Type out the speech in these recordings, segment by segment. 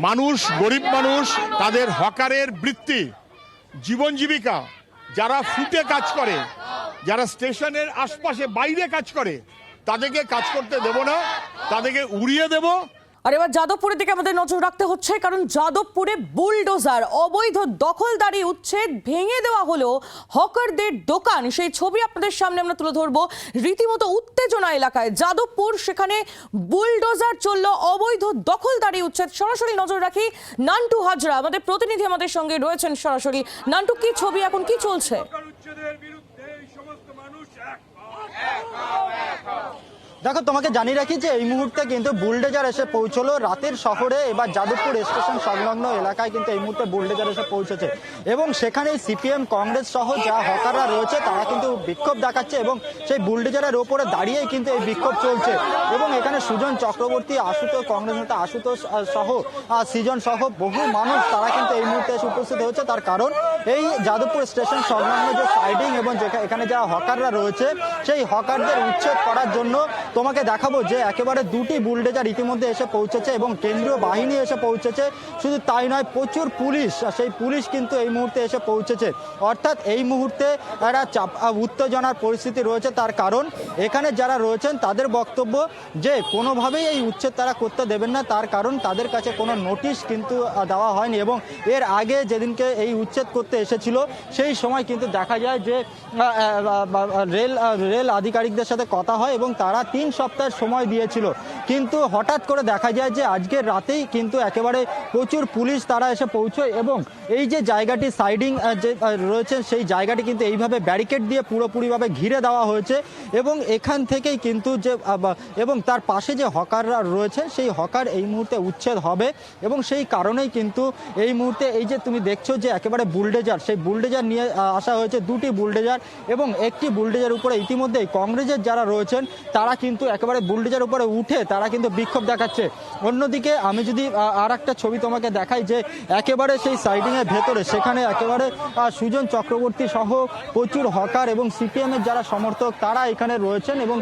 মানুষ, গরিব মানুষ, তাদের হকারের বৃত্তি, জীবন জীবিকা, যারা ফুটে কাজ করে, যারা স্টেশনের আশপাশে বাইরে কাজ করে, তাদেরকে কাজ করতে দেব না, তাদেরকে উড়িয়ে দেব। আর এবার যাদবপুরের দিকে আমাদের নজর রাখতে হচ্ছে, কারণ যাদবপুরে বুলডোজার, অবৈধ দখলদারি উচ্ছেদ, ভেঙে দেওয়া হলো হকারদের দোকান। সেই ছবি আপনাদের সামনে আমরা তুলে ধরবো। রীতিমতো উত্তেজনা এলাকায় যাদবপুর, সেখানে বুলডোজার চললো, অবৈধ দখলদারি উচ্ছেদ। সরাসরি নজর রাখি, নান্টু হাজরা আমাদের প্রতিনিধি আমাদের সঙ্গে রয়েছেন সরাসরি। নান্টু, কি ছবি, এখন কি চলছে? দেখো, তোমাকে জানিয়ে রাখি যে এই মুহূর্তে কিন্তু বুলডোজার এসে পৌঁছলো রাতের শহরে। এবার যাদবপুর স্টেশন সংলগ্ন এলাকায় কিন্তু এই মুহূর্তে বুলডোজার এসে পৌঁছেছে এবং সেখানে সিপিএম, কংগ্রেস সহ যা হকাররা রয়েছে তারা কিন্তু বিক্ষোভ দেখাচ্ছে এবং সেই বুলডোজারের ওপরে দাঁড়িয়েই কিন্তু এই বিক্ষোভ চলছে। এবং এখানে সুজন চক্রবর্তী, আশুতোষ, কংগ্রেস নেতা আশুতোষ সহ সৃজন সহ বহু মানুষ তারা কিন্তু এই মুহূর্তে এসে উপস্থিত হচ্ছে। তার কারণ এই যাদবপুর স্টেশন সংলগ্ন যে সাইডিং এবং এখানে যারা হকাররা রয়েছে সেই হকারদের উচ্ছেদ করার জন্য তোমাকে দেখাবো যে একেবারে দুটি বুলডোজার ইতিমধ্যে এসে পৌঁছেছে এবং কেন্দ্রীয় বাহিনী এসে পৌঁছেছে। শুধু তাই নয়, প্রচুর পুলিশ, সেই পুলিশ কিন্তু এই মুহূর্তে এসে পৌঁছেছে। অর্থাৎ এই মুহূর্তে একটা উত্তেজনার পরিস্থিতি রয়েছে। তার কারণ এখানে যারা রয়েছেন তাদের বক্তব্য যে কোনোভাবেই এই উচ্ছেদ তারা করতে দেবেন না। তার কারণ তাদের কাছে কোনো নোটিশ কিন্তু দেওয়া হয়নি এবং এর আগে যেদিনকে এই উচ্ছেদ করতে এসেছিল সেই সময় কিন্তু দেখা যায় যে রেল আধিকারিকদের সাথে কথা হয় এবং তারা 3 সপ্তাহের সময় দিয়েছিল। কিন্তু হঠাৎ করে দেখা যায় যে আজকের রাতেই কিন্তু একেবারে প্রচুর পুলিশ তারা এসে পৌঁছয় এবং এই যে জায়গাটি সাইডিং যে রয়েছে সেই জায়গাটি কিন্তু এইভাবে ব্যারিকেড দিয়ে পুরোপুরিভাবে ঘিরে দেওয়া হয়েছে এবং এখান থেকেই কিন্তু যে এবং তার পাশে যে হকাররা রয়েছে সেই হকার এই মুহূর্তে উচ্ছেদ হবে এবং সেই কারণেই কিন্তু এই মুহূর্তে এই যে তুমি দেখছো যে একেবারে বুলডোজার, সেই বুলডোজার নিয়ে আসা হয়েছে, দুটি বুলডোজার এবং একটি বুলডোজার উপরে ইতিমধ্যেই কংগ্রেসের যারা রয়েছেন তারা কিন্তু একেবারে বুলডোজার উপরে উঠে তারা কিন্তু বিক্ষোভ দেখাচ্ছে। অন্যদিকে আমি যদি আর একটা ছবি তোমাকে দেখাই যে একেবারে সেই সাইডিংয়ের ভেতরে সেখানে একেবারে সুজন চক্রবর্তী সহ প্রচুর হকার এবং সিপিএমের যারা সমর্থক তারা এখানে রয়েছেন এবং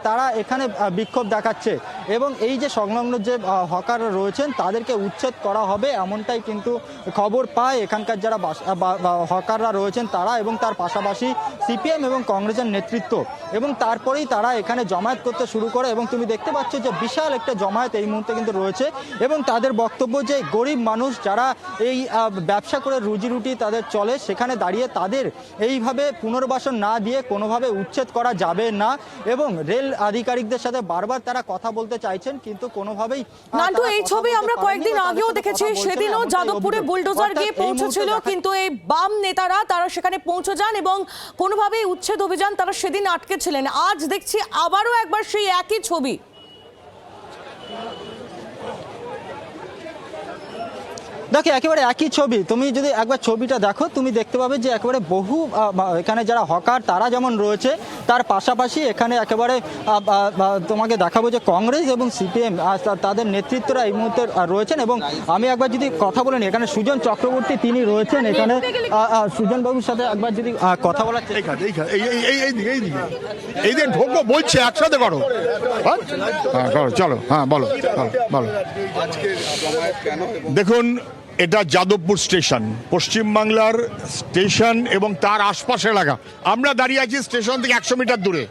তারা এখানে বিক্ষোভ দেখাচ্ছে এবং এই যে সংলগ্ন যে হকাররা রয়েছেন তাদেরকে উচ্ছেদ করা হবে এমনটাই কিন্তু খবর পায় এখানকার যারা হকাররা রয়েছেন তারা এবং তার পাশাপাশি সিপিএম এবং কংগ্রেসের নেতৃত্ব এবং তারপরেই তারা এখানে জমায়েত করতে শুরু করে এবং তুমি দেখতে পাচ্ছ যে বিশাল একটা জমায়েত এই মুহূর্তে কিন্তু রয়েছে এবং তাদের বক্তব্য যে গরিব মানুষ যারা এই ব্যবসা করে রুজি রুটি তাদের চলে, সেখানে দাঁড়িয়ে তাদের এইভাবে পুনর্বাসন না দিয়ে কোনোভাবে উচ্ছেদ করা যাবে না এবং রেল আধিকারিকদের সাথে বারবার তারা কথা বলতে চাইছেন কিন্তু কোনোভাবেই। নান্টু, এই ছবি আমরা কয়েকদিন আগেও দেখেছি, সেদিনও যাদবপুরে বুলডোজার গিয়ে পৌঁছেছিল কিন্তু এই বাম নেতারা তারা সেখানে পৌঁছে যান এবং কোনোভাবেই উচ্ছেদ অভিযান তারা সেদিন আটকে ছিলেন। আজ দেখছি আবারও একবার সেই একই ছবি। দেখো, একেবারে একই ছবি। তুমি যদি একবার ছবিটা দেখো তুমি দেখতে পাবে যে একেবারে বহু এখানে যারা হকার তারা যেমন রয়েছে তার পাশাপাশি এখানে একেবারে তোমাকে দেখাবো যে কংগ্রেস এবং সিপিএম তাদের নেতৃত্বরা এই মুহূর্তে রয়েছেন এবং আমি একবার যদি কথা বলেন এখানে সুজন চক্রবর্তী তিনি রয়েছেন এখানে। সুজন বাবুর সাথে একবার যদি কথা বলার এই দিকে ঢোকো বলছে, একসাথে করো, চলো, হ্যাঁ বলো বলো। দেখুন, এটা যাদবপুর স্টেশন, পশ্চিমবাংলার স্টেশন এবং তার আশপাশ এলাকা। আমরা দাঁড়িয়ে আছি স্টেশন থেকে 100 মিটার দূরে।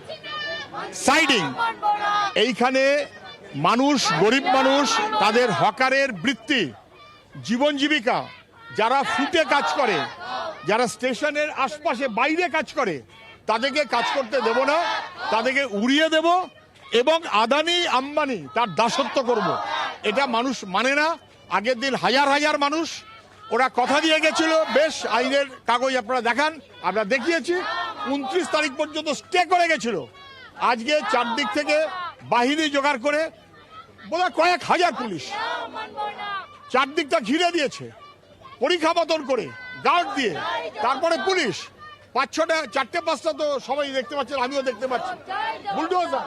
সাইডিং, এইখানে মানুষ, গরিব মানুষ, তাদের হকারের বৃত্তি, জীবন জীবিকা, যারা ফুটে কাজ করে, যারা স্টেশনের আশপাশে বাইরে কাজ করে, তাদেরকে কাজ করতে দেব না, তাদেরকে উড়িয়ে দেব এবং আদানি আম্বানি তার দাসত্ব করব। এটা মানুষ মানে না। আগের দিন হাজার হাজার মানুষ ওরা কথা দিয়ে গেছিল, বেশ আইনের কাগজ আপনারা দেখান, আমরা দেখিয়েছি, 29 তারিখ পর্যন্ত স্টে করে গেছিল। আজকে চারদিক থেকে বাহিনী জোগাড় করে বোধহয় কয়েক হাজার পুলিশ চারদিকটা ঘিরে দিয়েছে, পরীক্ষা মতন করে গার্ড দিয়ে, তারপরে পুলিশ 5-6টা, 4টে-5টা তো সবাই দেখতে পাচ্ছেন, আমিও দেখতে পাচ্ছি বুলডোজার।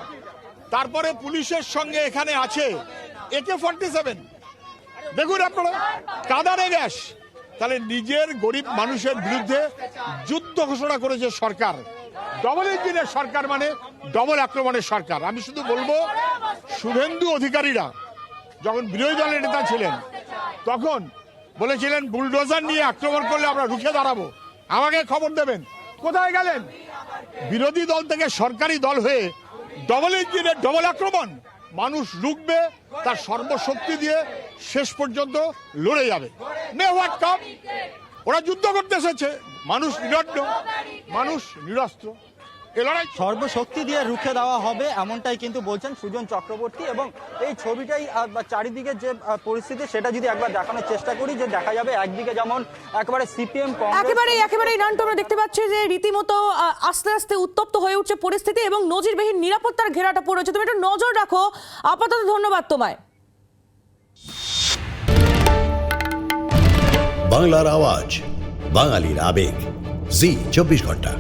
তারপরে পুলিশের সঙ্গে এখানে আছে AK-47, দেখুন আপনারা, কাঁদানে গ্যাস। তাহলে নিজের গরিব মানুষের বিরুদ্ধে যুদ্ধ ঘোষণা করেছে সরকার। ডবল ইঞ্জিনের সরকার মানে ডবল আক্রমণের সরকার। আমি শুধু বলবো, শুভেন্দু অধিকারীরা যখন বিরোধী দলের নেতা ছিলেন তখন বলেছিলেন বুলডোজার নিয়ে আক্রমণ করলে আমরা রুখে দাঁড়াবো, আমাকে খবর দেবেন। কোথায় গেলেন? বিরোধী দল থেকে সরকারি দল হয়ে ডবল ইঞ্জিনের ডবল আক্রমণ। মানুষ রুখবে, তার সর্বশক্তি দিয়ে শেষ পর্যন্ত লড়ে যাবে। মে হোয়াট কাম, ওরা যুদ্ধ করতে এসেছে, মানুষ নিরন্ন, মানুষ নিরস্ত্র। এ লড়াই সর্বশক্তি দিয়ে রুখে দেওয়া হবে, এমনটাই কিন্তু বলছেন সুজন চক্রবর্তী। এবং এই ছবিটাই চারিদিকে যে পরিস্থিতি সেটা যদি একবার দেখানোর চেষ্টা করি, যে দেখা যাবে একদিকে যেমন একেবারে সিপিএম একেবারেই নান্টু আমরা দেখতে পাচ্ছি যে রীতিমতো আস্তে আস্তে উত্তপ্ত হয়ে উঠছে পরিস্থিতি এবং নজিরবিহীন নিরাপত্তার ঘেরাটা পড়েছে। তুমি একটু নজর রাখো। আপাতত ধন্যবাদ তোমায়। বাংলার আওয়াজ, বাঙালির আবেগ, জি 24 ঘন্টা।